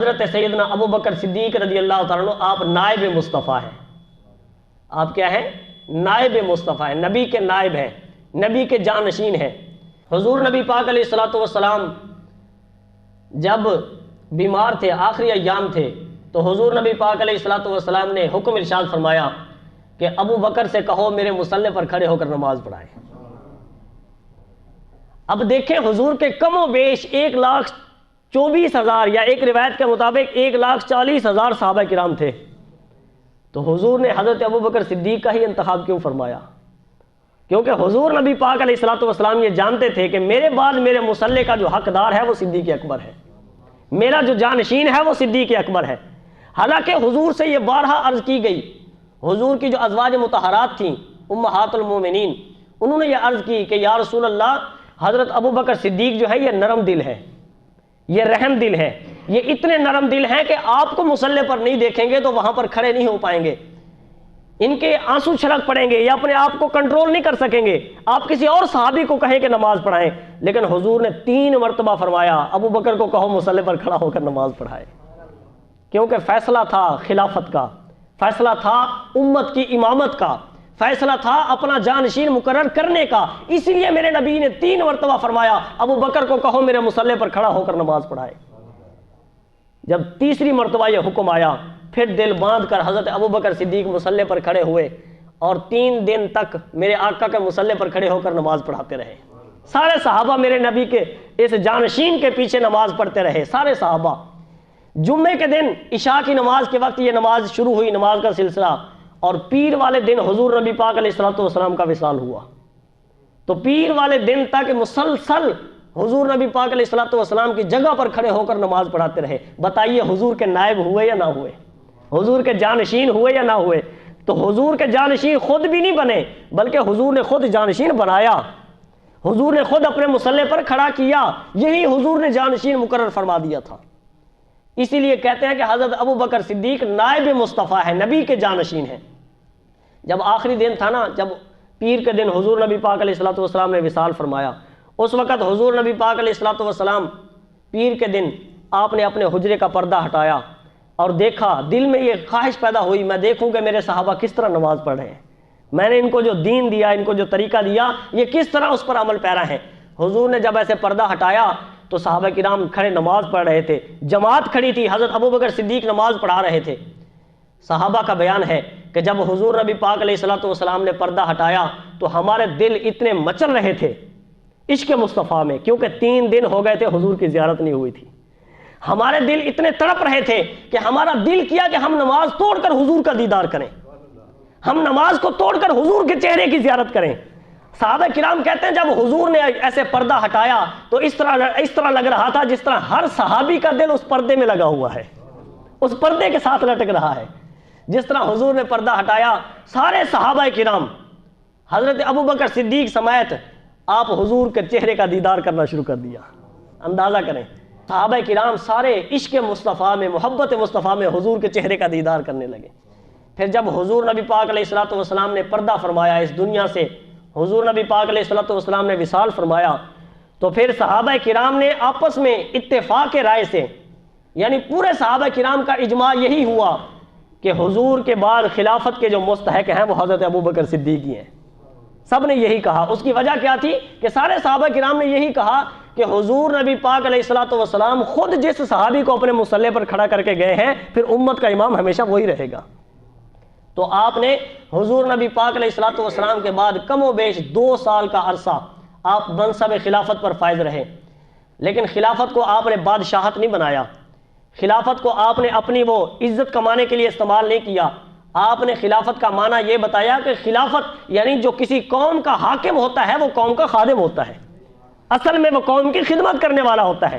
حضرت سیدنا ابو بکر صدیق رضی اللہ تعالیٰ عنہ آپ نائب مصطفیٰ ہیں. آپ کیا ہیں؟ نائب مصطفیٰ ہیں، نبی کے نائب ہیں، نبی کے جانشین ہیں. حضور نبی پاک علیہ الصلوۃ والسلام جب بیمار تھے، آخری ایام تھے، تو حضور نبی پاک علیہ الصلوۃ والسلام نے حکم ارشاد فرمایا کہ ابو بکر سے کہو میرے مصلی پر کھڑے ہو کر نماز پڑھائیں. اب دیکھیں حضور کے کم و بیش 1,24,000 یا ایک روایت کے مطابق 1,40,000 صحابہ کرام تھے، تو حضور نے حضرت ابو بکر صدیق کا ہی انتخاب کیوں فرمایا؟ کیونکہ حضور نبی پاک علیہ الصلوۃ والسلام یہ جانتے تھے کہ میرے بعد میرے مصلی کا جو حقدار ہے وہ صدیق اکبر ہے، میرا جو جانشین ہے وہ صدیق اکبر ہے. حالانکہ حضور سے یہ بارہا عرض کی گئی، حضور کی جو ازواج مطہرات تھیں امہات المومنین، انہوں نے یہ عرض کی کہ یا رسول اللہ، حضرت ابو بکر صدیق جو ہے یہ نرم دل ہے، یہ رحم دل ہے، یہ اتنے نرم دل ہیں کہ آپ کو مصلی پر نہیں دیکھیں گے تو وہاں پر کھڑے نہیں ہو پائیں گے، ان کے آنسو چھلک پڑیں گے یا اپنے آپ کو کنٹرول نہیں کر سکیں گے، آپ کسی اور صحابی کو کہیں کہ نماز پڑھائیں. لیکن حضور نے 3 مرتبہ فرمایا ابو بکر کو کہو مصلی پر کھڑا ہو کر نماز پڑھائے، کیونکہ فیصلہ تھا خلافت کا، فیصلہ تھا امت کی امامت کا، فیصلہ تھا اپنا جانشین مقرر کرنے کا. اسی لیے میرے نبی نے 3 مرتبہ فرمایا ابو بکر کو کہو میرے مصلی پر کھڑا ہو کر نماز پڑھائے. جب تیسری مرتبہ یہ حکم آیا، پھر دل باندھ کر حضرت ابو بکر صدیق مصلی پر کھڑے ہوئے اور 3 دن تک میرے آقا کے مصلی پر کھڑے ہو کر نماز پڑھاتے رہے. سارے صحابہ میرے نبی کے اس جانشین کے پیچھے نماز پڑھتے رہے، سارے صحابہ. جمعے کے دن عشاء کی نماز کے وقت یہ نماز شروع ہوئی، نماز کا سلسلہ، اور پیر والے دن حضور نبی پاک علیہ الصلوۃ والسلام کا وصال ہوا. تو پیر والے دن تک مسلسل حضور نبی پاک علیہ الصلوۃ والسلام کی جگہ پر کھڑے ہو کر نماز پڑھاتے رہے. بتائیے حضور کے نائب ہوئے یا نہ ہوئے؟ حضور کے جانشین ہوئے یا نہ ہوئے؟ تو حضور کے جانشین خود بھی نہیں بنے، بلکہ حضور نے خود جانشین بنایا، حضور نے خود اپنے مصلی پر کھڑا کیا، یہی حضور نے جانشین مقرر فرما دیا تھا. اسی لیے کہتے ہیں کہ حضرت ابو بکر صدیق نائب مصطفیٰ ہے، نبی کے جانشین ہیں. جب آخری دن تھا نا، جب پیر کے دن حضور نبی پاک علیہ الصلوۃ والسلام نے وصال فرمایا، اس وقت حضور نبی پاک علیہ الصلوۃ والسلام پیر کے دن آپ نے اپنے حجرے کا پردہ ہٹایا اور دیکھا، دل میں یہ خواہش پیدا ہوئی میں دیکھوں کہ میرے صحابہ کس طرح نماز پڑھ رہے ہیں، میں نے ان کو جو دین دیا، ان کو جو طریقہ دیا، یہ کس طرح اس پر عمل پیرا ہیں. حضور نے جب ایسے پردہ ہٹایا تو صحابہ کرام کھڑے نماز پڑھ رہے تھے، جماعت کھڑی تھی، حضرت ابو بکر صدیق نماز پڑھا رہے تھے. صحابہ کا بیان ہے کہ جب حضور نبی پاک علیہ الصلوۃ والسلام نے پردہ ہٹایا تو ہمارے دل اتنے مچل رہے تھے عشق مصطفیٰ میں، کیونکہ 3 دن ہو گئے تھے حضور کی زیارت نہیں ہوئی تھی. ہمارے دل اتنے تڑپ رہے تھے کہ ہمارا دل کیا کہ ہم نماز توڑ کر حضور کا دیدار کریں، ہم نماز کو توڑ کر حضور کے چہرے کی زیارت کریں. صحابہ کرام کہتے ہیں جب حضور نے ایسے پردہ ہٹایا تو اس طرح لگ رہا تھا جس طرح ہر صحابی کا دل اس پردے میں لگا ہوا ہے، اس پردے کے ساتھ لٹک رہا ہے. جس طرح حضور نے پردہ ہٹایا، سارے صحابہ کرام حضرت ابو بکر صدیق سمیت آپ حضور کے چہرے کا دیدار کرنا شروع کر دیا. اندازہ کریں، صحابہ کرام سارے عشق مصطفیٰ میں، محبت مصطفیٰ میں حضور کے چہرے کا دیدار کرنے لگے. پھر جب حضور نبی پاک علیہ الصلوۃ والسلام نے پردہ فرمایا اس دنیا سے، حضور نبی پاک علیہ الصلوۃ والسلام نے وصال فرمایا، تو پھر صحابہ کرام نے آپس میں اتفاق رائے سے، یعنی پورے صحابہ کرام کا اجماع یہی ہوا کہ حضور کے بعد خلافت کے جو مستحق ہیں وہ حضرت ابو بکر صدیق ہی ہیں. سب نے یہی کہا. اس کی وجہ کیا تھی کہ سارے صحابہ کرام نے یہی کہا کہ حضور نبی پاک علیہ الصلوۃ والسلام خود جس صحابی کو اپنے مصلی پر کھڑا کر کے گئے ہیں، پھر امت کا امام ہمیشہ وہی رہے گا. تو آپ نے حضور نبی پاک علیہ الصلوۃ والسلام کے بعد کم و بیش 2 سال کا عرصہ آپ منصب خلافت پر فائز رہے. لیکن خلافت کو آپ نے بادشاہت نہیں بنایا، خلافت کو آپ نے اپنی وہ عزت کمانے کے لیے استعمال نہیں کیا. آپ نے خلافت کا معنی یہ بتایا کہ خلافت یعنی جو کسی قوم کا حاکم ہوتا ہے وہ قوم کا خادم ہوتا ہے، اصل میں وہ قوم کی خدمت کرنے والا ہوتا ہے.